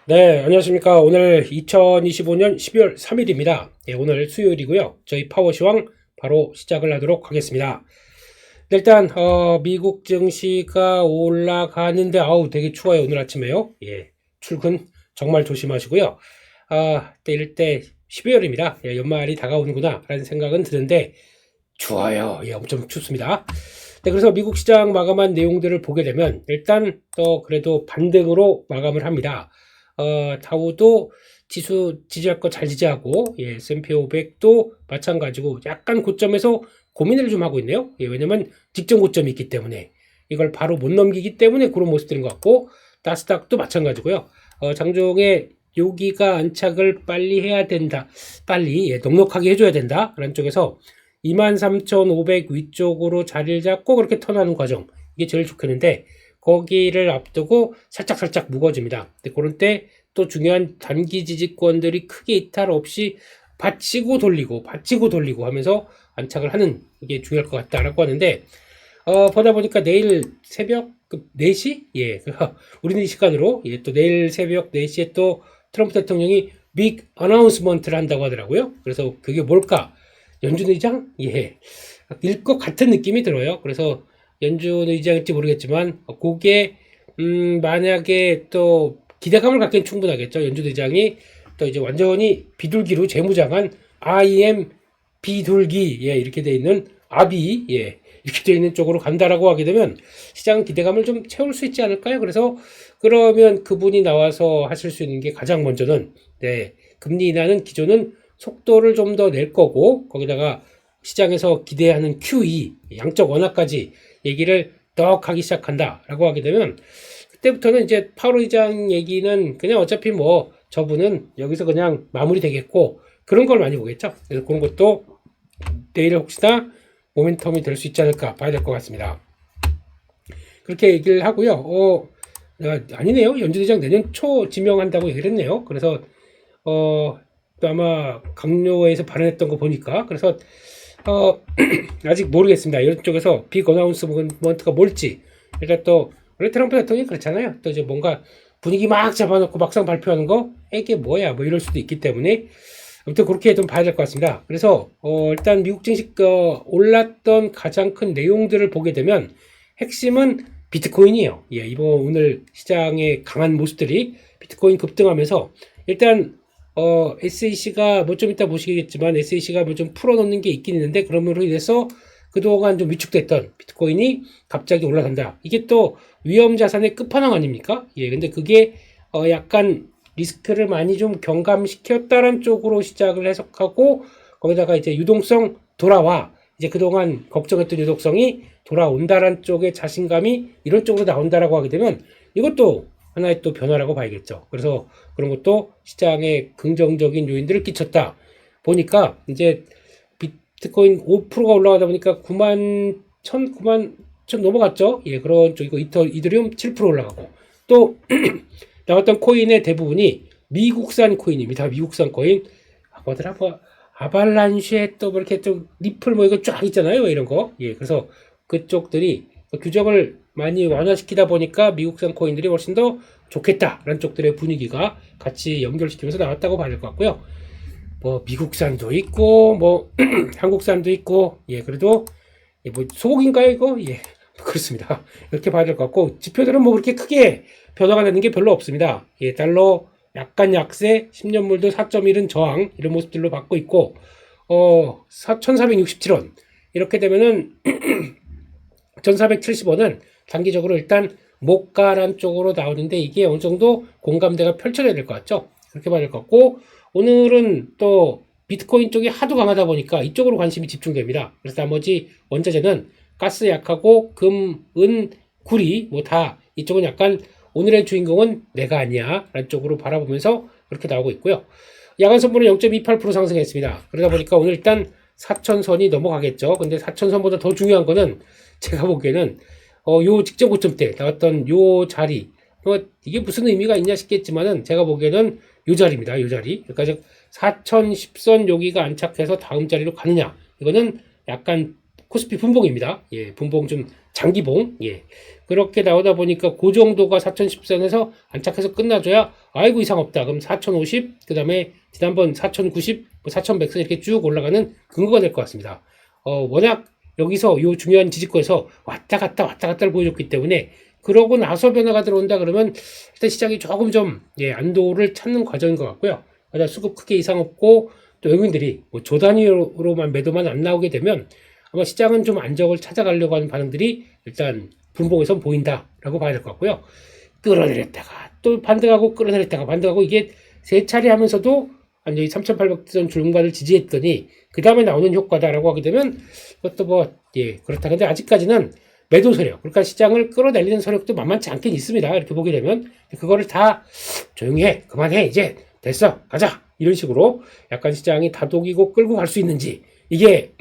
네, 안녕하십니까. 오늘 2025년 12월 3일입니다. 예, 오늘 수요일이고요. 저희 파워시황 바로 시작을 하도록 하겠습니다. 네, 일단 미국 증시가 올라가는데 아우 되게 추워요. 오늘 아침에요. 예, 출근 정말 조심하시고요. 때릴 때 12월입니다. 예, 연말이 다가오는구나 라는 생각은 드는데 추워요. 예, 엄청 춥습니다. 네, 그래서 미국 시장 마감한 내용들을 보게 되면 일단 또 그래도 반등으로 마감을 합니다. 다우도 지수 지지할 거 잘 지지하고, 예, S&P 500도 마찬가지고 약간 고점에서 고민을 좀 하고 있네요. 예, 왜냐면 직전 고점이 있기 때문에 이걸 바로 못 넘기기 때문에 그런 모습들인 것 같고, 나스닥도 마찬가지고요. 장중에 여기가 안착을 빨리 해야 된다. 빨리, 예, 넉넉하게 해줘야 된다. 라는 쪽에서 23,500 위쪽으로 자리를 잡고 그렇게 턴하는 과정. 이게 제일 좋겠는데, 거기를 앞두고 살짝 무거워집니다. 근데 그런 때 또 중요한 단기 지지권들이 크게 이탈 없이 받치고 돌리고 하면서 안착을 하는 게 중요할 것 같다라고 하는데, 보다 보니까 내일 새벽 4시? 예, 우리는 이 시간으로, 예, 또 내일 새벽 4시에 또 트럼프 대통령이 빅 어나운스먼트를 한다고 하더라고요. 그래서 그게 뭘까? 연준 의장? 예. 일 것 같은 느낌이 들어요. 그래서 연준 의장일지 모르겠지만, 그게, 만약에 또 기대감을 갖기엔 충분하겠죠. 연준 의장이 또 이제 완전히 비둘기로 재무장한 IM 비둘기, 예, 이렇게 돼 있는 아비, 예, 이렇게 돼 있는 쪽으로 간다라고 하게 되면 시장 기대감을 좀 채울 수 있지 않을까요? 그래서 그러면 그분이 나와서 하실 수 있는 게 가장 먼저는, 네, 금리 인하는 기존은 속도를 좀 더 낼 거고, 거기다가 시장에서 기대하는 QE, 양적 완화까지 얘기를 떡 하기 시작한다라고 하게 되면 그때부터는 이제 파월 의장 얘기는 그냥 어차피 뭐 저분은 여기서 그냥 마무리 되겠고 그런 걸 많이 보겠죠. 그래서 그런 것도 내일 혹시나 모멘텀이 될 수 있지 않을까 봐야 될 것 같습니다. 그렇게 얘기를 하고요. 아니네요. 연준 의장 내년 초 지명한다고 얘기를 했네요. 그래서 또 아마 강요회에서 발언했던 거 보니까 그래서 아직 모르겠습니다. 이런 쪽에서 빅 어나운스먼트가 뭘지. 그러니까 또 원래 트럼프 대통령이 그렇잖아요. 또 이제 뭔가 분위기 막 잡아놓고 막상 발표하는 거 이게 뭐야 뭐 이럴 수도 있기 때문에 아무튼 그렇게 좀 봐야 될 것 같습니다. 그래서 일단 미국 증시 올랐던 가장 큰 내용들을 보게 되면 핵심은 비트코인이에요. 예, 이번 오늘 시장의 강한 모습들이 비트코인 급등하면서 일단 SEC가 뭐 좀 이따 보시겠지만 SEC가 뭐 좀 풀어놓는 게 있긴 있는데 그럼으로 인해서 그동안 좀 위축됐던 비트코인이 갑자기 올라간다. 이게 또 위험 자산의 끝판왕 아닙니까? 예, 근데 그게 약간 리스크를 많이 좀 경감시켰다는 쪽으로 시작을 해석하고 거기다가 이제 유동성 돌아와 이제 그동안 걱정했던 유동성이 돌아온다란 쪽의 자신감이 이런 쪽으로 나온다라고 하게 되면 이것도 하나의 또 변화라고 봐야겠죠. 그래서 그런 것도 시장에 긍정적인 요인들을 끼쳤다 보니까 이제 비트코인 5%가 올라가다 보니까 9만 9만 천 넘어갔죠. 예, 그런 쪽이고 이더리움 7% 올라가고 또 나왔던 코인의 대부분이 미국산 코인입니다. 미국산 코인 뭐더라 뭐 아발란쉐 또 이렇게 좀 리플 뭐 이거 쫙 있잖아요. 이런 거. 예, 그래서 그쪽들이 규정을 많이 완화시키다 보니까 미국산 코인들이 훨씬 더 좋겠다라는 쪽들의 분위기가 같이 연결시키면서 나왔다고 봐야 될 것 같고요. 뭐 미국산도 있고 뭐 한국산도 있고 예 그래도 예, 뭐 소고기인가요 이거? 예 그렇습니다. 이렇게 봐야 될 것 같고 지표들은 뭐 그렇게 크게 변화가 되는 게 별로 없습니다. 예 달러 약간 약세 10년물도 4.1은 저항 이런 모습들로 받고 있고 1467원 이렇게 되면은 1470원은 단기적으로 일단 목가란 쪽으로 나오는데 이게 어느 정도 공감대가 펼쳐져야 될 것 같죠. 그렇게 봐야 될 것 같고 오늘은 또 비트코인 쪽이 하도 강하다 보니까 이쪽으로 관심이 집중됩니다. 그래서 나머지 원자재는 가스 약하고 금, 은, 구리 뭐 다 이쪽은 약간 오늘의 주인공은 내가 아니야 라는 쪽으로 바라보면서 그렇게 나오고 있고요. 야간 선물은 0.28% 상승했습니다. 그러다 보니까 오늘 일단 4천선이 넘어가겠죠. 근데 4천선보다 더 중요한 거는 제가 보기에는 요 직전 고점 때 나왔던 요 자리 이게 무슨 의미가 있냐 싶겠지만은 제가 보기에는 요 자리입니다. 요 자리. 그러니까 즉 4010선 여기가 안착해서 다음 자리로 가느냐. 이거는 약간 코스피 분봉입니다. 예, 분봉 좀 장기봉. 예. 그렇게 나오다 보니까 그 정도가 4010선에서 안착해서 끝나줘야 아이고 이상 없다. 그럼 4050, 그 다음에 지난번 4090, 4100선 이렇게 쭉 올라가는 근거가 될 것 같습니다. 워낙 여기서 요 중요한 지지권에서 왔다 갔다를 보여줬기 때문에 그러고 나서 변화가 들어온다 그러면 일단 시장이 조금 좀 예, 안도를 찾는 과정인 것 같고요. 그러나 수급 크게 이상 없고 또 외국인들이 뭐 조단위로만 매도만 안 나오게 되면 아마 시장은 좀 안정을 찾아가려고 하는 반응들이 일단 분봉에선 보인다라고 봐야 될 것 같고요. 끌어내렸다가 또 반등하고 끌어내렸다가 반등하고 이게 세 차례 하면서도 완전히 3,800선 중반을 지지했더니 그 다음에 나오는 효과다라고 하게 되면 그것도 뭐 예 그렇다. 근데 아직까지는 매도 세력, 그러니까 시장을 끌어내리는 세력도 만만치 않긴 있습니다. 이렇게 보게 되면 그거를 다 조용히 해, 그만해, 이제 됐어, 가자 이런 식으로 약간 시장이 다독이고 끌고 갈 수 있는지 이게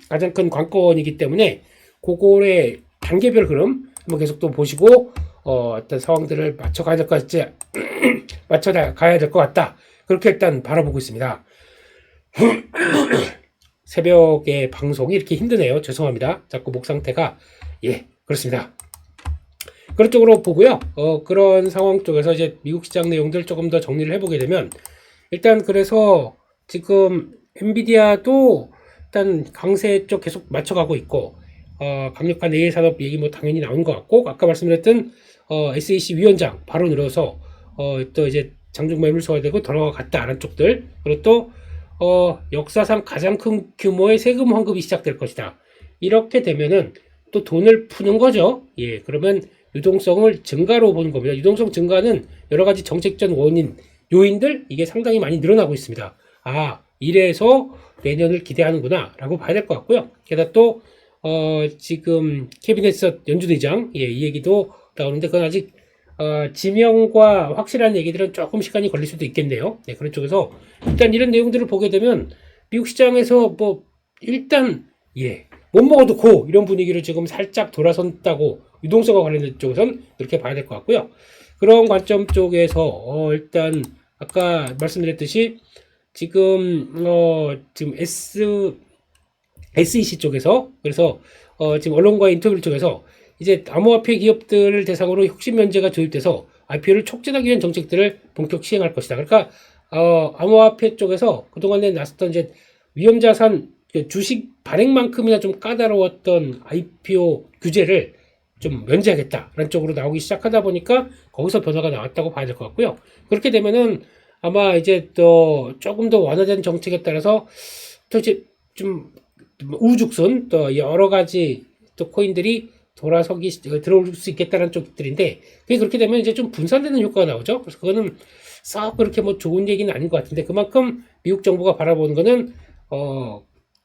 가장 큰 관건이기 때문에 그거의 단계별 흐름 한번 계속 또 보시고 어떤 상황들을 맞춰가야 될 것 같지 맞춰가야 될 것 같다. 그렇게 일단 바라보고 있습니다. 새벽에 방송이 이렇게 힘드네요. 죄송합니다. 자꾸 목 상태가 예 그렇습니다. 그런 쪽으로 보고요. 그런 상황 쪽에서 이제 미국 시장 내용들 조금 더 정리를 해보게 되면 일단 그래서 지금 엔비디아도 일단 강세 쪽 계속 맞춰가고 있고 강력한 AI 산업 얘기 뭐 당연히 나온 것 같고 아까 말씀드렸던 SEC 위원장 바로 늘어서 또 이제 장중 매물 소화되고 돌아갔다라는 쪽들 그리고 또 역사상 가장 큰 규모의 세금 환급이 시작될 것이다. 이렇게 되면은 또 돈을 푸는 거죠. 예, 그러면 유동성을 증가로 보는 겁니다. 유동성 증가는 여러 가지 정책적 원인, 요인들 이게 상당히 많이 늘어나고 있습니다. 이래서 내년을 기대하는구나 라고 봐야 될 것 같고요. 게다가 또 지금 캐비넷 연준 의장 이 얘기도 나오는데 그건 아직 지명과 확실한 얘기들은 조금 시간이 걸릴 수도 있겠네요. 네, 그런 쪽에서 일단 이런 내용들을 보게 되면 미국 시장에서 뭐 일단 못 먹어도 고 이런 분위기를 지금 살짝 돌아선다고 유동성과 관련된 쪽에선 이렇게 봐야 될 것 같고요. 그런 관점 쪽에서 일단 아까 말씀드렸듯이 지금 지금 SEC 쪽에서 그래서 지금 언론과의 인터뷰를 통해서 이제 암호화폐 기업들을 대상으로 혁신 면제가 도입돼서 IPO를 촉진하기 위한 정책들을 본격 시행할 것이다. 그러니까 암호화폐 쪽에서 그동안에 나섰던 이제 위험자산 주식 발행만큼이나 좀 까다로웠던 IPO 규제를 좀 면제하겠다라는 쪽으로 나오기 시작하다 보니까 거기서 변화가 나왔다고 봐야 될 것 같고요. 그렇게 되면은 아마 이제 또 조금 더 완화된 정책에 따라서 또 이제 좀 우후죽순 또 여러 가지 또 코인들이 들어올 수 있겠다는 쪽들인데 그게 그렇게 되면 이제 좀 분산되는 효과가 나오죠. 그래서 그거는 썩 그렇게 뭐 좋은 얘기는 아닌 것 같은데 그만큼 미국 정부가 바라보는 거는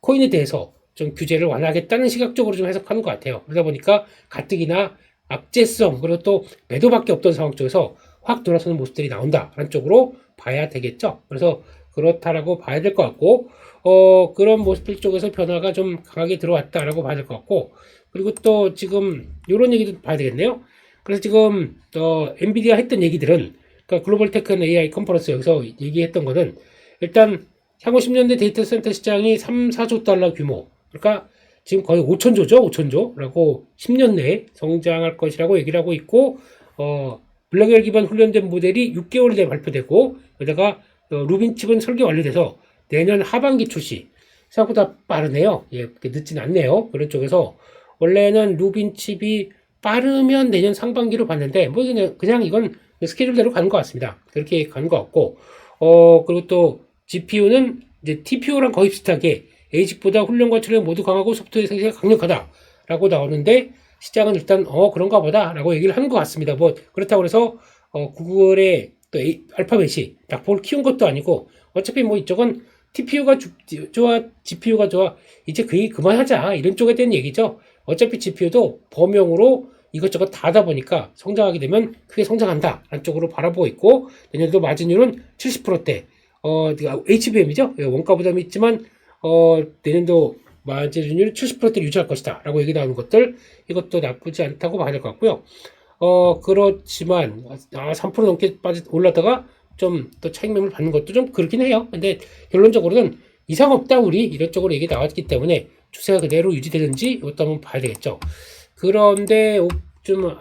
코인에 대해서 좀 규제를 완화하겠다는 시각적으로 좀 해석하는 것 같아요. 그러다 보니까 가뜩이나 악재성 그리고 또 매도밖에 없던 상황 쪽에서 확 돌아서는 모습들이 나온다라는 쪽으로 봐야 되겠죠. 그래서 그렇다라고 봐야 될 것 같고 그런 모습들 쪽에서 변화가 좀 강하게 들어왔다라고 봐야 될 것 같고 그리고 또 지금 이런 얘기도 봐야 되겠네요. 그래서 지금 엔비디아 했던 얘기들은 그러니까 글로벌 테크 AI 컨퍼런스 여기서 얘기했던 거는 일단 향후 10년대 데이터 센터 시장이 3, 4조 달러 규모 그러니까 지금 거의 5천조죠. 5천조라고 10년 내에 성장할 것이라고 얘기를 하고 있고 블랙웰 기반 훈련된 모델이 6개월 내에 발표되고 여기다가 루빈칩은 설계 완료돼서 내년 하반기 출시 생각보다 빠르네요. 늦진 않네요. 그런 쪽에서 원래는 루빈칩이 빠르면 내년 상반기로 봤는데 뭐 그냥 이건 스케줄대로 가는 것 같습니다. 그렇게 가는 것 같고 그리고 또 GPU는 이제 TPU랑 거의 비슷하게 ASIC보다 훈련과 트레이닝 모두 강하고 소프트웨어 생태계가 강력하다라고 나오는데 시장은 일단 그런가 보다라고 얘기를 하는 것 같습니다. 뭐 그렇다고 해서 구글의 또 알파벳이 낙폭을 키운 것도 아니고 어차피 뭐 이쪽은 TPU가 좋아 GPU가 좋아 이제 그 얘기 그만하자 이런 쪽에 대한 얘기죠. 어차피 GPU도 범용으로 이것저것 다 하다 보니까 성장하게 되면 크게 성장한다 라는 쪽으로 바라보고 있고 내년도 마진율은 70%대 HBM이죠. 원가 부담이 있지만 내년도 마진율 70%를 유지할 것이다 라고 얘기 나오는 것들 이것도 나쁘지 않다고 봐야 될 것 같고요. 그렇지만 3% 넘게 올랐다가 좀 또 차익 매물 받는 것도 좀 그렇긴 해요. 근데 결론적으로는 이상 없다 우리 이런 쪽으로 얘기 나왔기 때문에 추세가 그대로 유지되는지 이것도 한번 봐야 되겠죠. 그런데 좀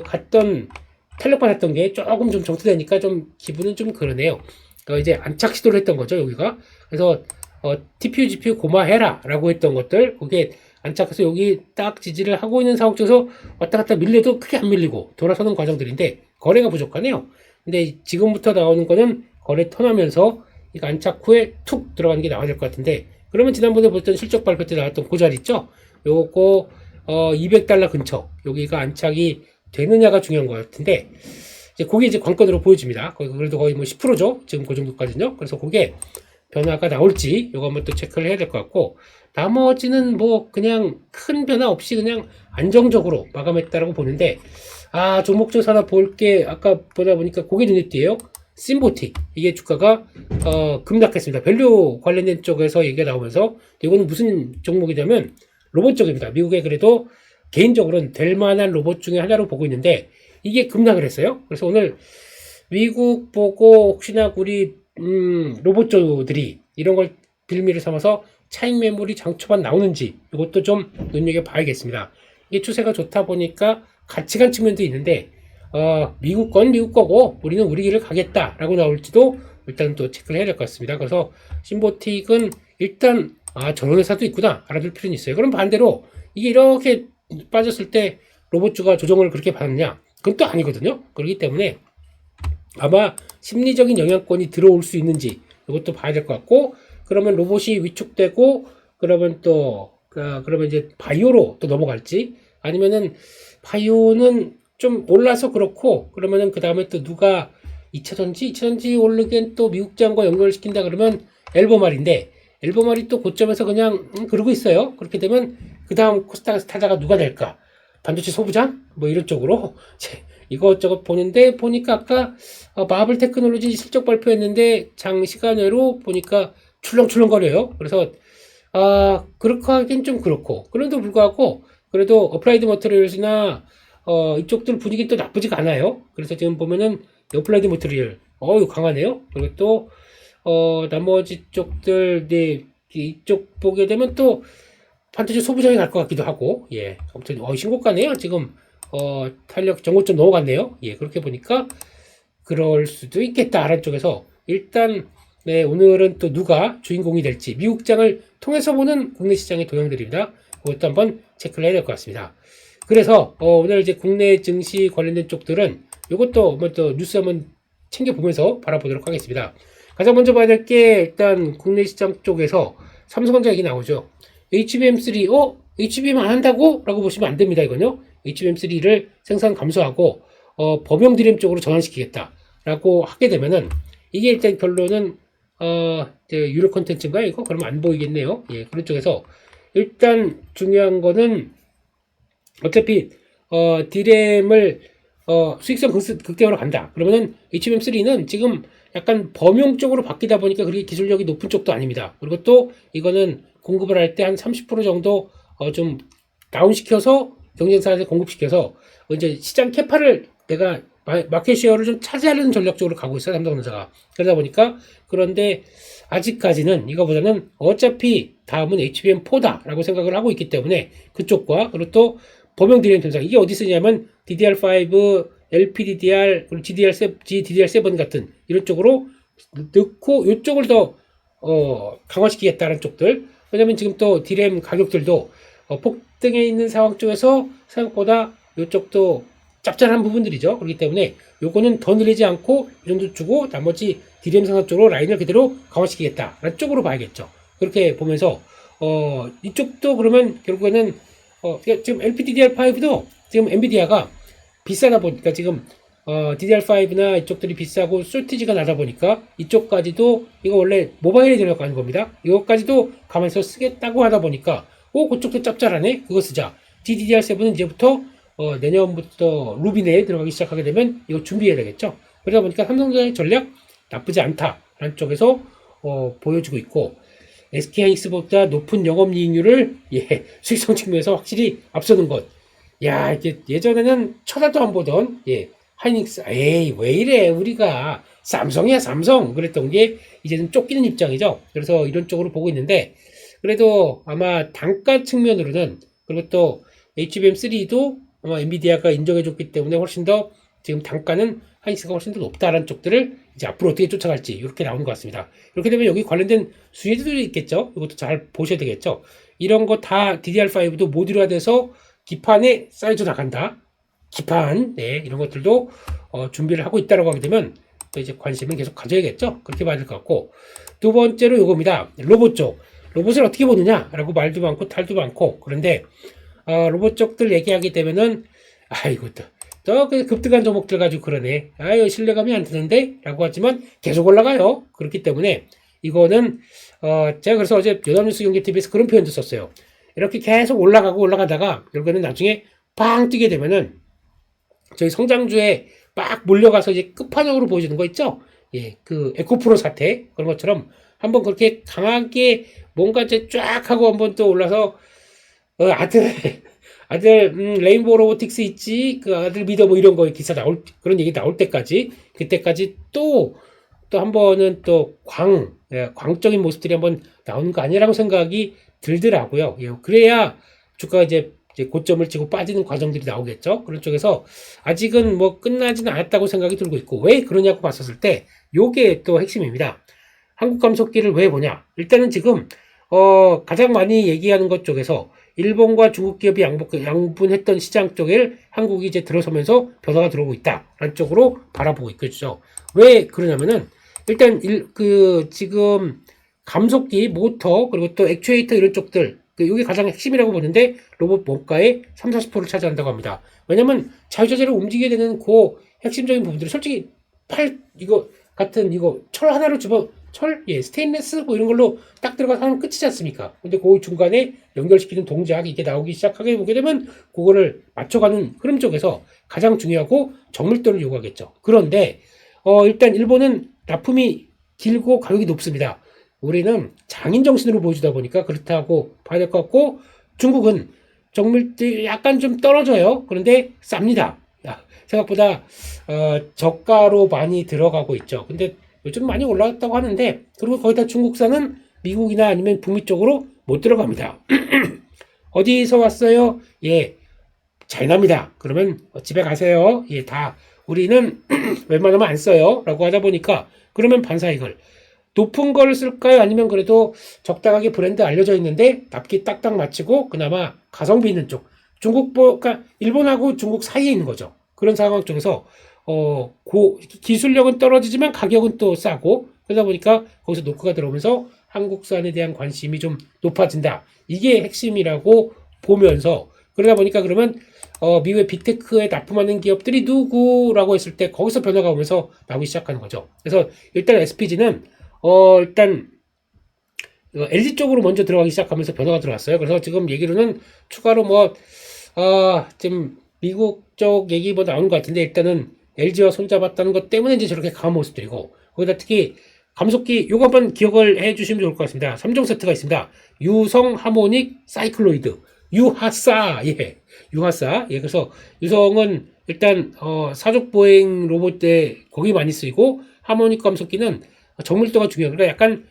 갔던 탄력받았던 게 조금 좀 정체되니까 좀 기분은 좀 그러네요. 그러니까 이제 안착 시도를 했던 거죠, 여기가. 그래서 TPU, GPU 고마해라 라고 했던 것들, 그게 안착해서 여기 딱 지지를 하고 있는 상황 쪽에서 왔다 갔다 밀려도 크게 안 밀리고 돌아서는 과정들인데 거래가 부족하네요. 근데 지금부터 나오는 거는 거래 턴하면서 이거 안착 후에 툭 들어가는 게 나와야 될 것 같은데, 그러면 지난번에 보던 실적 발표 때 나왔던 그 자리 있죠? 요거 200달러 근처, 여기가 안착이 되느냐가 중요한 것 같은데, 이제 그게 이제 관건으로 보여집니다. 그래도 거의 뭐 10%죠? 지금 그 정도까지는요. 그래서 그게 변화가 나올지 요거 한번 또 체크를 해야 될 것 같고, 나머지는 뭐 그냥 큰 변화 없이 그냥 안정적으로 마감했다라고 보는데, 종목중 하나 볼 게 아까 보다 보니까 그게 눈에 띄어요. 심보틱, 이게 주가가 급락했습니다. 밸류 관련된 쪽에서 얘기가 나오면서, 이거는 무슨 종목이냐면 로봇 쪽입니다. 미국에 그래도 개인적으로는 될 만한 로봇 중에 하나로 보고 있는데 이게 급락을 했어요. 그래서 오늘 미국 보고 혹시나 우리 로봇주들이 이런 걸 빌미를 삼아서 차익 매물이 장초반 나오는지 이것도 좀 눈여겨봐야겠습니다. 이게 추세가 좋다 보니까 같이 간 측면도 있는데 미국 건 미국 거고 우리는 우리 길을 가겠다라고 나올지도 일단 또 체크를 해야 될 것 같습니다. 그래서 심보틱은 일단 저런 회사도 있구나 알아둘 필요는 있어요. 그럼 반대로 이게 이렇게 빠졌을 때 로봇주가 조정을 그렇게 받느냐? 그건 또 아니거든요. 그렇기 때문에 아마 심리적인 영향권이 들어올 수 있는지 이것도 봐야 될 것 같고, 그러면 로봇이 위축되고 그러면 또 그러면 이제 바이오로 또 넘어갈지, 아니면은 바이오는 좀 올라서 그렇고 그러면은 그 다음에 또 누가 2차전지 오르기엔 또 미국장과 연결시킨다 그러면 엘버말인데, 엘버말이 또 고점에서 그냥 그러고 있어요. 그렇게 되면 그 다음 코스닥에서 타자가 누가 될까? 반도체 소부장? 뭐 이런 쪽으로 이것저것 보는데, 보니까 아까 마블 테크놀로지 실적 발표했는데 장시간외로 보니까 출렁출렁거려요. 그래서 그렇게 하긴 좀 그렇고, 그럼에도 불구하고 그래도 어플라이드 머티리얼이나 이쪽들 분위기 또 나쁘지가 않아요. 그래서 지금 보면은 어플라이드 머티리얼 이거 강하네요. 그리고 또 나머지 쪽들, 네, 이쪽 보게 되면 또 반도체 소부장이 갈 것 같기도 하고, 예, 아무튼 신고가네요. 지금 탄력 정고점 넘어갔네요. 예, 그렇게 보니까 그럴 수도 있겠다 하는 쪽에서 일단 네, 오늘은 또 누가 주인공이 될지 미국장을 통해서 보는 국내 시장의 동향들입니다. 그것도 한번 체크를 해야 될 것 같습니다. 그래서 오늘 이제 국내 증시 관련된 쪽들은 이것도 한번 또 뉴스 한번 챙겨보면서 바라보도록 하겠습니다. 가장 먼저 봐야 될 게 일단 국내 시장 쪽에서 삼성전자 얘기 나오죠. HBM3, HBM 안 한다고? 라고 보시면 안 됩니다, 이건요. HBM3를 생산 감소하고, 범용 DRAM 쪽으로 전환시키겠다. 라고 하게 되면은, 이게 일단 결론은, 유료 컨텐츠인가요, 이거? 그러면 안 보이겠네요. 예, 그런 쪽에서. 일단 중요한 거는, 어차피, DRAM을, 수익성 극대화로 간다. 그러면은 HBM3는 지금 약간 범용 쪽으로 바뀌다 보니까 그렇게 기술력이 높은 쪽도 아닙니다. 그리고 또 이거는 공급을 할 때 한 30% 정도 좀 다운시켜서 경쟁사한테 공급시켜서 이제 시장 캐파를 내가 마켓 쉐어를 좀 차지하려는 전략적으로 가고 있어요, 삼성전자가. 그러다 보니까, 그런데 아직까지는 이거보다는 어차피 다음은 HBM4다라고 생각을 하고 있기 때문에 그쪽과, 그리고 또 범용 DRAM 현상, 이게 어디 쓰냐면 DDR5, LPDDR, 그리고 GDDR7 같은 이런 쪽으로 넣고 이쪽을 더 강화시키겠다는 쪽들. 왜냐면 지금 또 DRAM 가격들도 폭등해 있는 상황 쪽에서 생각보다 이쪽도 짭짤한 부분들이죠. 그렇기 때문에 요거는 더 늘리지 않고 이 정도 주고 나머지 DRAM 생산 쪽으로 라인을 그대로 강화시키겠다라는 쪽으로 봐야겠죠. 그렇게 보면서 이쪽도 그러면 결국에는 지금 LPDDR5도 지금 엔비디아가 비싸다 보니까 지금 DDR5나 이쪽들이 비싸고 쇼티지가 나다 보니까 이쪽까지도, 이거 원래 모바일에 들어가는 겁니다. 이것까지도 가만히서 쓰겠다고 하다 보니까 그쪽도 짭짤하네, 그거 쓰자. DDR7은 이제부터 내년부터 루비네에 들어가기 시작하게 되면 이거 준비해야 되겠죠. 그러다 보니까 삼성전자의 전략 나쁘지 않다라는 쪽에서 보여주고 있고, SK하이닉스보다 높은 영업이익률을 수익성 측면에서 확실히 앞서는 것. 야, 이게 예전에는 쳐다도 안 보던 하이닉스, 에이 왜 이래, 우리가 삼성이야 삼성, 그랬던 게 이제는 쫓기는 입장이죠. 그래서 이런 쪽으로 보고 있는데, 그래도 아마 단가 측면으로는, 그리고 또 HBM3도 아마 엔비디아가 인정해줬기 때문에 훨씬 더 지금 단가는 하이닉스가 훨씬 더 높다라는 쪽들을 이제 앞으로 어떻게 쫓아갈지 이렇게 나오는 것 같습니다. 이렇게 되면 여기 관련된 수혜들이 있겠죠. 이것도 잘 보셔야 되겠죠. 이런 거 다 DDR5도 모듈화돼서 기판에 쌓여져 나간다. 기판, 네, 이런 것들도 준비를 하고 있다라고 하게 되면 또 이제 관심을 계속 가져야겠죠. 그렇게 봐야 될 것 같고, 두 번째로 이겁니다. 로봇 쪽. 로봇을 어떻게 보느냐라고 말도 많고 탈도 많고. 그런데 로봇 쪽들 얘기하게 되면은 아이고 또 급등한 종목들 가지고 그러네. 아유 신뢰감이 안 드는데 라고 하지만 계속 올라가요. 그렇기 때문에 이거는 제가 그래서 어제 연합뉴스 경제TV에서 그런 표현도 썼어요. 이렇게 계속 올라가고 올라가다가 결국에는 나중에 빵 뛰게 되면은 저희 성장주에 막 몰려가서 이제 끝판왕으로 보여주는 거 있죠? 예, 그 에코프로 사태 그런 것처럼 한번 그렇게 강하게 뭔가 이제 쫙 하고 한번 또 올라서 아들 레인보우 로보틱스 있지 그 아들 믿어 뭐 이런 거 기사 나올 그런 얘기 나올 때까지 그때까지 또 한 번은 또 광적인 모습들이 한번 나오는 거 아니라고 생각이 들더라고요. 예, 그래야 주가가 이제 고점을 치고 빠지는 과정들이 나오겠죠. 그런 쪽에서 아직은 뭐 끝나지는 않았다고 생각이 들고 있고 왜 그러냐고 봤었을 때 요게 또 핵심입니다. 한국 감속기를 왜 보냐? 일단은 지금 가장 많이 얘기하는 것 쪽에서 일본과 중국 기업이 양분했던 시장 쪽에 한국이 이제 들어서면서 변화가 들어오고 있다라는 쪽으로 바라보고 있겠죠. 왜 그러냐면은 일단 지금 감속기, 모터 그리고 또 액추에이터 이런 쪽들 이게 가장 핵심이라고 보는데 로봇 원가의 30-40%를 차지한다고 합니다. 왜냐면 자유자재로 움직이게 되는 그 핵심적인 부분들이 솔직히 이거 철 하나로 스테인레스 뭐 이런 걸로 딱 들어가서 하면 끝이지 않습니까? 근데 그 중간에 연결시키는 동작 이게 나오기 시작하게 보게 되면 그거를 맞춰가는 흐름 쪽에서 가장 중요하고 정밀도를 요구하겠죠. 그런데 일단 일본은 납품이 길고 가격이 높습니다. 우리는 장인 정신으로 보여주다 보니까 그렇다고 봐야 될 것 같고 중국은 정밀도 약간 좀 떨어져요. 그런데 쌉니다. 생각보다 저가로 많이 들어가고 있죠. 근데 요즘 많이 올라갔다고 하는데 그리고 거의 다 중국산은 미국이나 아니면 북미 쪽으로 못 들어갑니다. 어디서 왔어요? 예, 차이나입니다. 그러면 집에 가세요. 예, 다 우리는 웬만하면 안 써요. 라고 하다 보니까 그러면 반사이익을 높은 걸 쓸까요? 아니면 그래도 적당하게 브랜드 알려져 있는데 납기 딱딱 맞추고 그나마 가성비 있는 쪽 그러니까 일본하고 중국 사이에 있는 거죠. 그런 상황 쪽에서 기술력은 떨어지지만 가격은 또 싸고 그러다 보니까 거기서 노크가 들어오면서 한국산에 대한 관심이 좀 높아진다. 이게 핵심이라고 보면서 그러다 보니까 그러면 미국의 빅테크에 납품하는 기업들이 누구라고 했을 때 거기서 변화가 오면서 나오기 시작하는 거죠. 그래서 일단 SPG는 일단 LG 쪽으로 먼저 들어가기 시작하면서 변화가 들어왔어요. 그래서 지금 얘기로는 추가로 지금 미국 쪽 얘기 나오는 것 같은데 일단은 LG와 손잡았다는 것 때문에 이제 저렇게 강한 모습들이고 거기다 특히 감속기 요거 한번 기억을 해 주시면 좋을 것 같습니다. 3종 세트가 있습니다. 유성, 하모닉, 사이클로이드, 유하사, 유하사. 그래서 유성은 일단 사족 보행 로봇에 거기 많이 쓰이고 하모닉 감속기는 정밀도가 중요해요. 그러니까 약간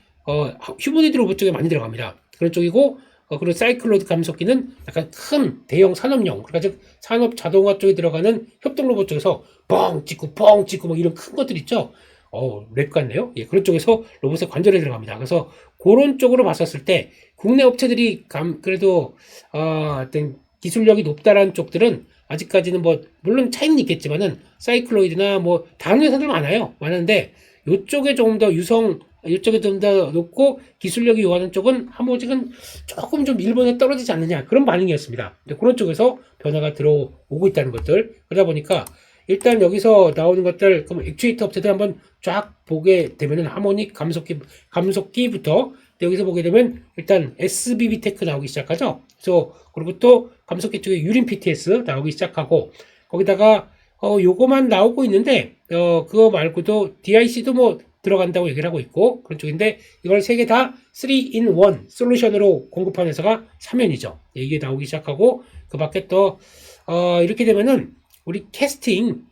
휴머니드 로봇 쪽에 많이 들어갑니다. 그런 쪽이고 그리고 사이클로이드 감속기는 약간 큰 대형 산업용 그러니까 즉 산업 자동화 쪽에 들어가는 협동 로봇 쪽에서 뻥 찍고 막 이런 큰 것들 있죠. 랩 같네요. 예, 그런 쪽에서 로봇의 관절에 들어갑니다. 그래서 그런 쪽으로 봤었을 때 국내 업체들이 그래도 어떤 기술력이 높다라는 쪽들은 아직까지는 물론 차이는 있겠지만은 사이클로이드나 다른 회사들 많은데 요쪽에 조금 더 이쪽에 좀 더 높고 기술력이 요하는 쪽은 하모직은 조금 좀 일본에 떨어지지 않느냐 그런 반응이었습니다. 근데 그런 쪽에서 변화가 들어오고 있다는 것들 그러다 보니까 일단 여기서 나오는 것들 그럼 액추에이터 업체들 한번 쫙 보게 되면은 하모닉 감속기부터 여기서 보게 되면 일단 SBB 테크 나오기 시작하죠. 그래서 그리고 또 감속기 쪽에 유린 PTS 나오기 시작하고 거기다가 요거만 나오고 있는데 그거 말고도 DIC도 들어간다고 얘기를 하고 있고 그런 쪽인데 이걸 세 개 다 3-in-1 솔루션으로 공급하는 회사가 사면이죠. 이게 나오기 시작하고 그 밖에 또 이렇게 되면은 우리 캐스팅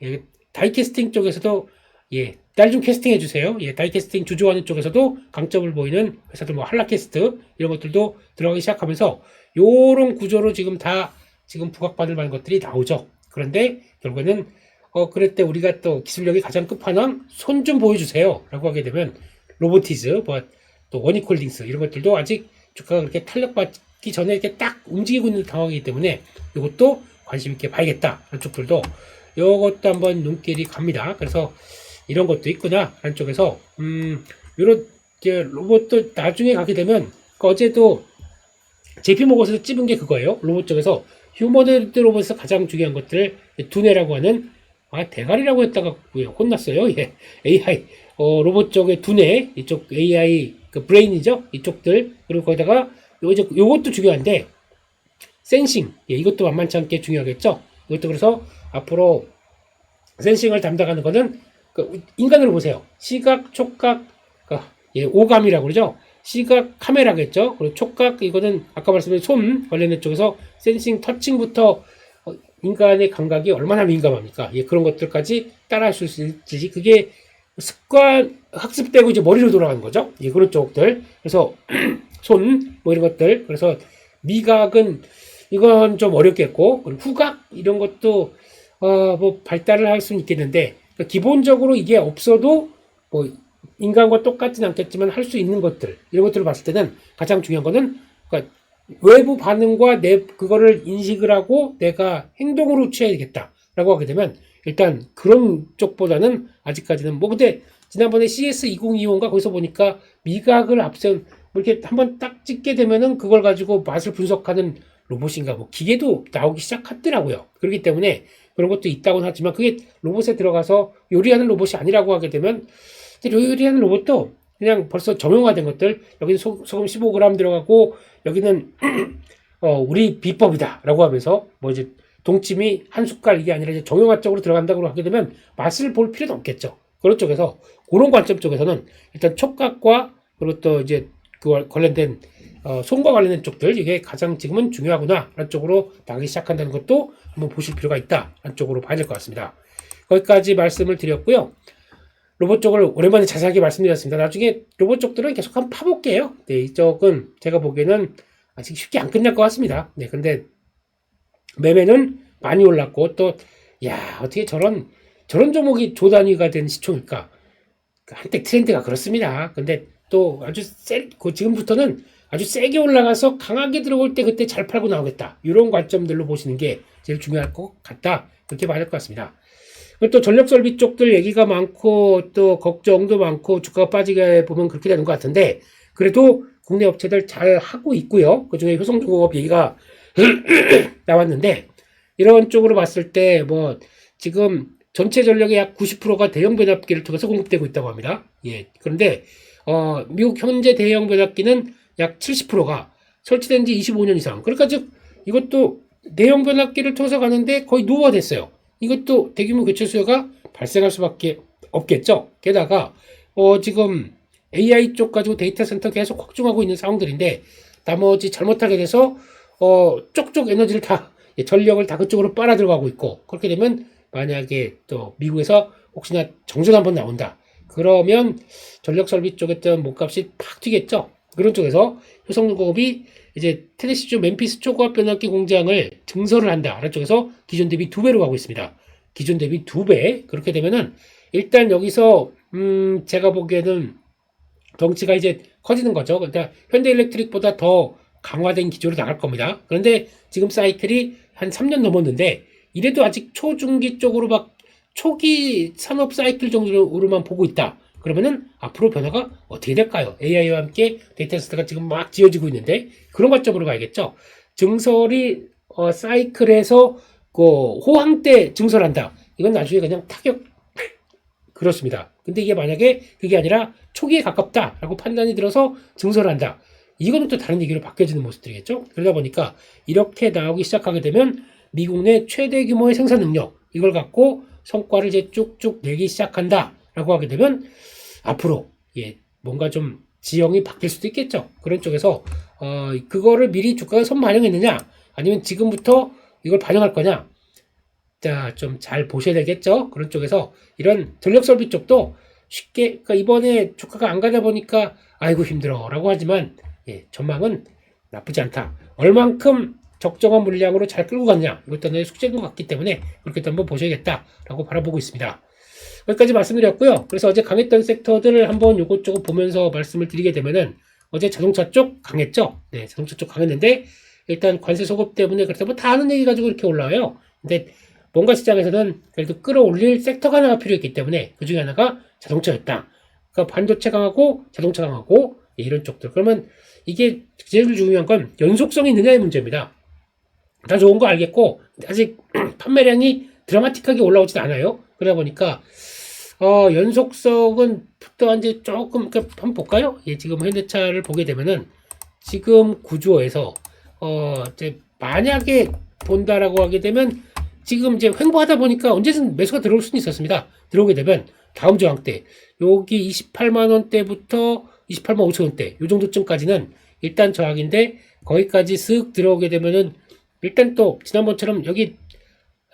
다이 캐스팅 쪽에서도 예, 딸 좀 캐스팅 해주세요. 예, 다이캐스팅 주조하는 쪽에서도 강점을 보이는 회사들, 뭐, 한라캐스트, 이런 것들도 들어가기 시작하면서, 요런 구조로 지금 다, 지금 부각받을 만한 것들이 나오죠. 그런데, 결국에는, 그럴 때 우리가 또 기술력이 가장 끝판왕, 손 좀 보여주세요. 라고 하게 되면, 로보티즈, 뭐, 또 원익홀딩스, 이런 것들도 아직 주가가 그렇게 탄력받기 전에 이렇게 딱 움직이고 있는 상황이기 때문에, 이것도 관심 있게 봐야겠다. 하는 쪽들도, 요것도 한번 눈길이 갑니다. 그래서, 이런 것도 있구나 하는 쪽에서 이런 이제 로봇도 나중에 가게 되면 어제도 JP모건에서 찝은 게 그거예요. 로봇 쪽에서 휴머노이드 로봇에서 가장 중요한 것들을 두뇌라고 하는 대가리라고 했다가 혼났어요. 예. AI 로봇 쪽의 두뇌 이쪽 AI 그 브레인이죠. 이쪽들 그리고 거기다가 요것도 중요한데 센싱 이것도 만만치 않게 중요하겠죠. 이것도 그래서 앞으로 센싱을 담당하는 거는 인간으로 보세요. 시각, 촉각, 오감이라고 그러죠. 시각, 카메라겠죠. 그리고 촉각, 이거는 아까 말씀드린 손 관련된 쪽에서 센싱, 터칭부터 인간의 감각이 얼마나 민감합니까? 그런 것들까지 따라할 수 있을지, 그게 습관, 학습되고 이제 머리로 돌아가는 거죠. 그런 쪽들. 그래서 손, 뭐 이런 것들. 그래서 미각은 이건 좀 어렵겠고, 그리고 후각, 이런 것도, 뭐 발달을 할 수는 있겠는데, 그러니까 기본적으로 이게 없어도 뭐 인간과 똑같진 않겠지만 할 수 있는 것들 이런 것들을 봤을 때는 가장 중요한 거는 그러니까 외부 반응과 그거를 인식을 하고 내가 행동으로 취해야겠다라고 하게 되면 일단 그런 쪽보다는 아직까지는 뭐 근데 지난번에 CS2025인가 거기서 보니까 미각을 앞선 뭐 이렇게 한번 딱 찍게 되면은 그걸 가지고 맛을 분석하는 로봇인가 뭐 기계도 나오기 시작하더라고요. 그렇기 때문에 그런 것도 있다고는 하지만 그게 로봇에 들어가서 요리하는 로봇이 아니라고 하게 되면 요리하는 로봇도 그냥 벌써 정형화된 것들 여기는 소금 15g 들어가고 여기는 우리 비법이다 라고 하면서 뭐 이제 동치미 한 숟갈 이게 아니라 이제 정형화 쪽으로 들어간다고 하게 되면 맛을 볼 필요도 없겠죠. 그런 쪽에서 그런 관점 쪽에서는 일단 촉각과 그리고 또 이제 그 관련된 손과 관련된 쪽들 이게 가장 지금은 중요하구나 라는 쪽으로 나가기 시작한다는 것도 한번 보실 필요가 있다 라는 쪽으로 봐야 될 것 같습니다. 거기까지 말씀을 드렸고요. 로봇 쪽을 오랜만에 자세하게 말씀드렸습니다. 나중에 로봇 쪽들은 계속 한번 파볼게요. 네, 이쪽은 제가 보기에는 아직 쉽게 안 끝날 것 같습니다. 네, 근데 매매는 많이 올랐고 또 어떻게 저런 종목이 조 단위가 된 시총일까? 한때 트렌드가 그렇습니다. 근데 또 아주 지금부터는 아주 세게 올라가서 강하게 들어올 때 그때 잘 팔고 나오겠다. 이런 관점들로 보시는 게 제일 중요할 것 같다. 그렇게 봐야 될 것 같습니다. 또 전력 설비 쪽들 얘기가 많고 또 걱정도 많고 주가가 빠지게 보면 그렇게 되는 것 같은데 그래도 국내 업체들 잘 하고 있고요. 그중에 효성중공업 얘기가 나왔는데 이런 쪽으로 봤을 때 뭐 지금 전체 전력의 약 90%가 대형 변압기를 통해서 공급되고 있다고 합니다. 그런데 미국 현재 대형 변압기는 약 70%가 설치된 지 25년 이상. 그러니까 즉 이것도 대형 변압기를 통해서 가는데 거의 노후화됐어요. 이것도 대규모 교체 수요가 발생할 수밖에 없겠죠. 게다가 지금 AI 쪽 가지고 데이터 센터 계속 확충하고 있는 상황들인데 나머지 잘못하게 돼서 쪽쪽 에너지를 다 전력을 다 그쪽으로 빨아 들어가고 있고 그렇게 되면 만약에 또 미국에서 혹시나 정전 한번 나온다. 그러면 전력 설비 쪽에 있던 몸값이 팍 튀겠죠. 그런 쪽에서 효성공업이 이제 테네시주 멤피스 초고압 변압기 공장을 증설을 한다. 라는 쪽에서 기존 대비 2배로 가고 있습니다. 기존 대비 2배. 그렇게 되면은 일단 여기서 제가 보기에는 덩치가 이제 커지는 거죠. 그러니까 현대일렉트릭보다 더 강화된 기조로 나갈 겁니다. 그런데 지금 사이클이 한 3년 넘었는데 이래도 아직 초중기 쪽으로 막 초기 산업 사이클 정도로만 보고 있다. 그러면은 앞으로 변화가 어떻게 될까요? AI와 함께 데이터 센터가 지금 막 지어지고 있는데 그런 관점으로 가야겠죠. 증설이 사이클에서 그 호황 때 증설한다. 이건 나중에 그냥 타격 그렇습니다. 근데 이게 만약에 그게 아니라 초기에 가깝다라고 판단이 들어서 증설한다. 이거는 또 다른 얘기로 바뀌어지는 모습들이겠죠. 그러다 보니까 이렇게 나오기 시작하게 되면 미국 내 최대 규모의 생산 능력 이걸 갖고 성과를 이제 쭉쭉 내기 시작한다라고 하게 되면 앞으로 뭔가 좀 지형이 바뀔 수도 있겠죠. 그런 쪽에서 그거를 미리 주가가 선반영했느냐 아니면 지금부터 이걸 반영할 거냐. 이따 좀 잘 보셔야 되겠죠. 그런 쪽에서 이런 전력 설비 쪽도 쉽게, 그러니까 이번에 주가가 안 가다 보니까 아이고 힘들어라고 하지만 전망은 나쁘지 않다. 얼만큼 적정한 물량으로 잘 끌고 갔냐, 이것도 하나의 숙제인 것 같기 때문에 그렇게 또 한번 보셔야겠다라고 바라보고 있습니다. 여기까지 말씀드렸고요. 그래서 어제 강했던 섹터들을 한번 요것저것 보면서 말씀을 드리게 되면은, 어제 자동차 쪽 강했죠. 네, 자동차 쪽 강했는데 일단 관세 소급 때문에 그래서 뭐 다 아는 얘기 가지고 이렇게 올라와요. 근데 뭔가 시장에서는 그래도 끌어올릴 섹터가 하나가 필요했기 때문에 그 중에 하나가 자동차였다. 그러니까 반도체 강하고 자동차 강하고 이런 쪽들. 그러면 이게 제일 중요한 건 연속성이 있느냐의 문제입니다. 다 좋은 거 알겠고 아직 판매량이 드라마틱하게 올라오진 않아요. 그러다 보니까 연속성은 또 이제 조금 한번 볼까요? 예, 지금 현대차를 보게 되면은 지금 구조에서 이제 만약에 본다라고 하게 되면 지금 이제 횡보하다 보니까 언제든 매수가 들어올 수는 있었습니다. 들어오게 되면 다음 저항 때 여기 28만 원대부터 28만 5천 원대 요 정도쯤까지는 일단 저항인데, 거기까지 쓱 들어오게 되면은 일단 또 지난번처럼 여기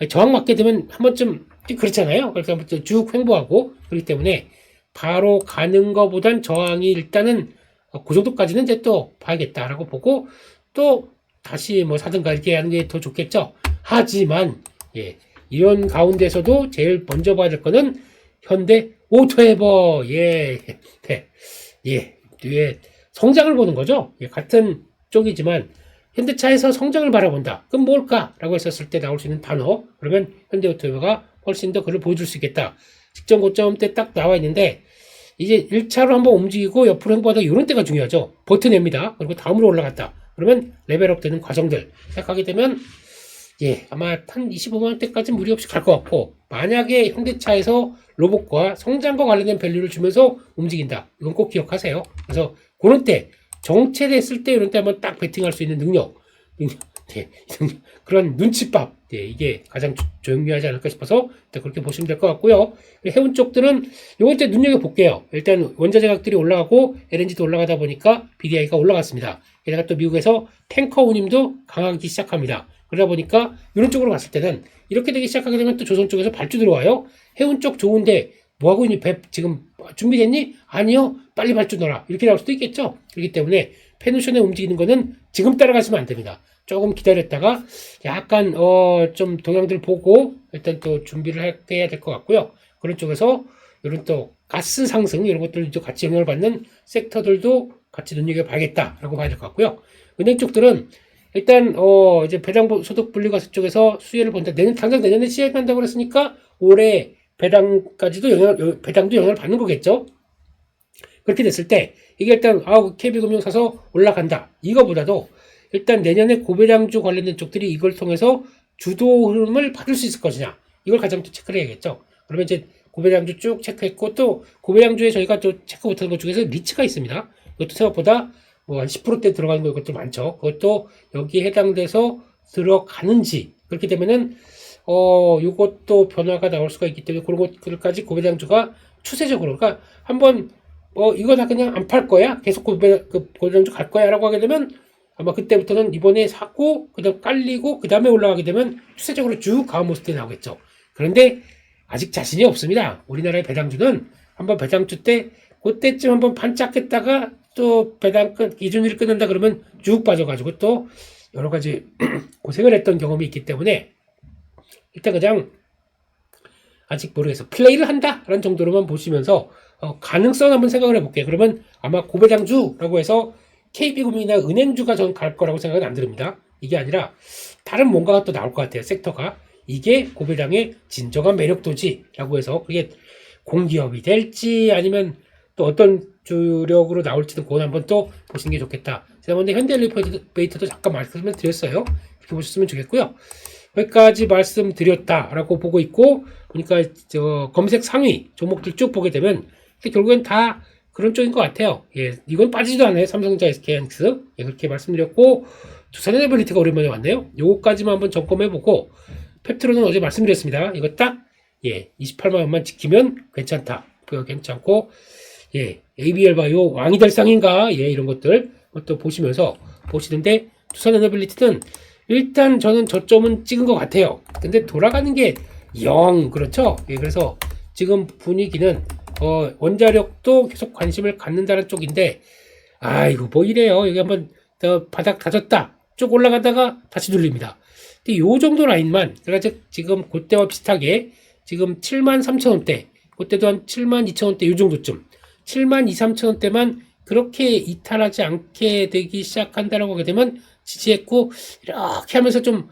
저항 맞게 되면 한 번쯤 그렇잖아요. 그래서 한번 쭉 횡보하고, 그렇기 때문에 바로 가는 거보단 저항이 일단은 그 정도까지는 이제 또 봐야겠다라고 보고, 또 다시 뭐 사든가 이렇게 하는 게 더 좋겠죠. 하지만 이런 가운데서도 제일 먼저 봐야 될 거는 현대 오토에버. 성장을 보는 거죠. 같은 쪽이지만 현대차에서 성장을 바라본다. 그럼 뭘까라고 했었을 때 나올 수 있는 단어, 그러면 현대오토에버가 훨씬 더 그걸 보여줄 수 있겠다. 직전 고점 때 딱 나와 있는데, 이제 1차로 한번 움직이고 옆으로 횡보하다 이런 때가 중요하죠. 버텨냅니다. 그리고 다음으로 올라갔다. 그러면 레벨업 되는 과정들 생각하게 되면 아마 한 25만 원대까지 무리 없이 갈 것 같고, 만약에 현대차에서 로봇과 성장과 관련된 밸류를 주면서 움직인다. 이건 꼭 기억하세요. 그래서 그런 때 정체됐을 때 이런 때 한번 딱 베팅할 수 있는 능력, 그런 눈치밥, 이게 가장 중요하지 않을까 싶어서 그렇게 보시면 될 것 같고요. 해운 쪽들은 요번 때 눈여겨볼게요. 일단 원자재각들이 올라가고 LNG도 올라가다 보니까 BDI가 올라갔습니다. 게다가 또 미국에서 탱커 운임도 강하기 시작합니다. 그러다 보니까 이런 쪽으로 갔을 때는 이렇게 되기 시작하게 되면 또 조선 쪽에서 발주 들어와요. 해운 쪽 좋은데 뭐하고 있니? 배 지금 준비됐니? 아니요. 빨리 발주 넣어라. 이렇게 나올 수도 있겠죠. 그렇기 때문에 페누션에 움직이는 거는 지금 따라가시면 안 됩니다. 조금 기다렸다가 약간 좀 동향들 보고 일단 또 준비를 해야 될 것 같고요. 그런 쪽에서 이런 또 가스 상승 이런 것들도 같이 영향을 받는 섹터들도 같이 눈여겨봐야겠다라고 봐야 될 것 같고요. 은행 쪽들은 일단 이제 배당 소득 분리과세 쪽에서 수혜를 본다. 당장 내년에 시행한다고 그랬으니까 올해 배당까지도 배당도 영향을 받는 거겠죠. 그렇게 됐을 때 이게 일단 KB금융 사서 올라간다. 이거보다도 일단 내년에 고배당주 관련된 쪽들이 이걸 통해서 주도 흐름을 받을 수 있을 것이냐, 이걸 가장 또 체크를 해야겠죠. 그러면 이제 고배당주 쭉 체크했고, 또 고배당주에 저희가 또 체크 못하는 것 중에서 리츠가 있습니다. 이것도 생각보다 뭐 한 10%대 들어가는 거 이것도 많죠. 그것도 여기에 해당돼서 들어가는지, 그렇게 되면은 이것도 변화가 나올 수가 있기 때문에 그런 것들까지 고배당주가 추세적으로, 그러니까 한번 이거 다 그냥 안 팔 거야, 계속 고배당주 갈 거야 라고 하게 되면 아마 그때부터는 이번에 사고 그다음 깔리고 그 다음에 올라가게 되면 추세적으로 쭉 강한 모습들이 나오겠죠. 그런데 아직 자신이 없습니다. 우리나라의 배당주는 한번 배당주 때 그때쯤 한번 반짝했다가 또 배당 기준일을 끊는다 그러면 쭉 빠져가지고 또 여러 가지 고생을 했던 경험이 있기 때문에 일단 그냥 아직 모르겠어. 플레이를 한다라는 정도로만 보시면서 가능성 한번 생각을 해볼게요. 그러면 아마 고배당주라고 해서 KB금융이나 은행주가 전 갈 거라고 생각은 안 듭니다. 이게 아니라 다른 뭔가가 또 나올 것 같아요. 섹터가. 이게 고배당의 진정한 매력도지라고 해서 그게 공기업이 될지 아니면 또 어떤 주력으로 나올지도 그건 한번 또 보시는 게 좋겠다. 지난번에 현대엘리베이터도 잠깐 말씀을 드렸어요. 이렇게 보셨으면 좋겠고요. 여기까지 말씀드렸다라고 보고 있고, 보니까 검색 상위 종목들 쭉 보게 되면 결국엔 다 그런 쪽인 것 같아요. 이건 빠지지도 않아요. 삼성전자, SK하이닉스. 그렇게 말씀드렸고, 두산에너빌리티가 오랜만에 왔네요. 요거까지만 한번 점검해보고, 펩트로는 어제 말씀드렸습니다. 이거 딱 28만 원만 지키면 괜찮다. 그거 괜찮고, ABL 바이오 왕이 될 상인가, 이런 것들 또 보시면서 보시는데, 두산에너빌리티는 일단 저는 저점은 찍은 것 같아요. 근데 돌아가는 게 영 그렇죠? 예, 그래서 지금 분위기는 원자력도 계속 관심을 갖는다는 쪽인데 이거 뭐 이래요. 여기 한번 바닥 다졌다 쭉 올라가다가 다시 눌립니다. 근데 요 정도 라인만 제가 지금 그때와 비슷하게 지금 73,000원대 그때도 한 72,000원대 요 정도쯤 72,000-73,000원대만 그렇게 이탈하지 않게 되기 시작한다라고 하게 되면 지지했고 이렇게 하면서 좀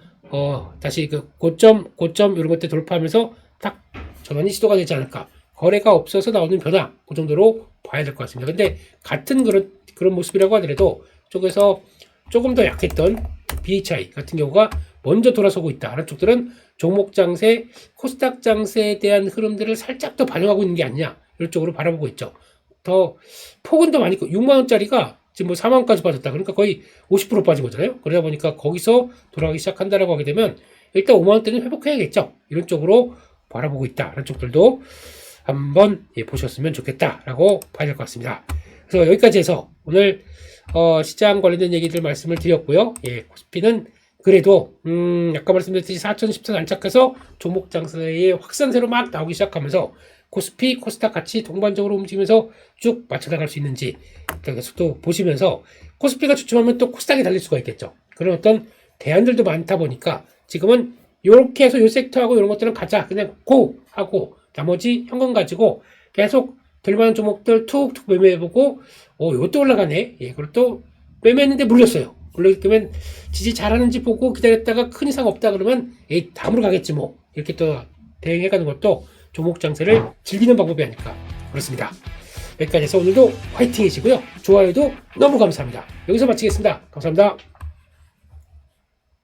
다시 그 고점 이런 것들 돌파하면서 딱 전환이 시도가 되지 않을까. 거래가 없어서 나오는 변화 그 정도로 봐야 될 것 같습니다. 근데 같은 그런 모습이라고 하더라도 쪽에서 조금 더 약했던 BHI 같은 경우가 먼저 돌아서고 있다. 하는 쪽들은 종목 장세, 코스닥 장세에 대한 흐름들을 살짝 더 반영하고 있는 게 아니냐. 이런 쪽으로 바라보고 있죠. 더 폭은 더 많이 6만원짜리가 지금 뭐 4만원까지 빠졌다. 그러니까 거의 50% 빠진 거잖아요. 그러다 보니까 거기서 돌아가기 시작한다라고 하게 되면 일단 5만원대는 회복해야겠죠. 이런 쪽으로 바라보고 있다. 이런 쪽들도 한번 보셨으면 좋겠다라고 봐야 될 것 같습니다. 그래서 여기까지 해서 오늘 시장 관련된 얘기들 말씀을 드렸고요. 코스피는 그래도 아까 말씀드렸듯이 4,010선 안착해서 종목 장세의 확산세로 막 나오기 시작하면서 코스피, 코스닥 같이 동반적으로 움직이면서 쭉 맞춰나갈 수 있는지 계속 또 보시면서 코스피가 주춤하면 또 코스닥이 달릴 수가 있겠죠. 그런 어떤 대안들도 많다 보니까 지금은 이렇게 해서 요 섹터하고 이런 것들은 가자 그냥 고 하고 나머지 현금 가지고 계속 될만한 종목들 툭툭 매매해보고 이것도 올라가네. 그리고 또 매매했는데 물렸어요. 물렸기 때문에 지지 잘하는지 보고 기다렸다가 큰 이상 없다 그러면 다음으로 가겠지 뭐 이렇게 또 대응해가는 것도 종목 장세를 즐기는 방법이 아닐까 그렇습니다. 여기까지 해서 오늘도 화이팅이시고요. 좋아요도 너무 감사합니다. 여기서 마치겠습니다. 감사합니다.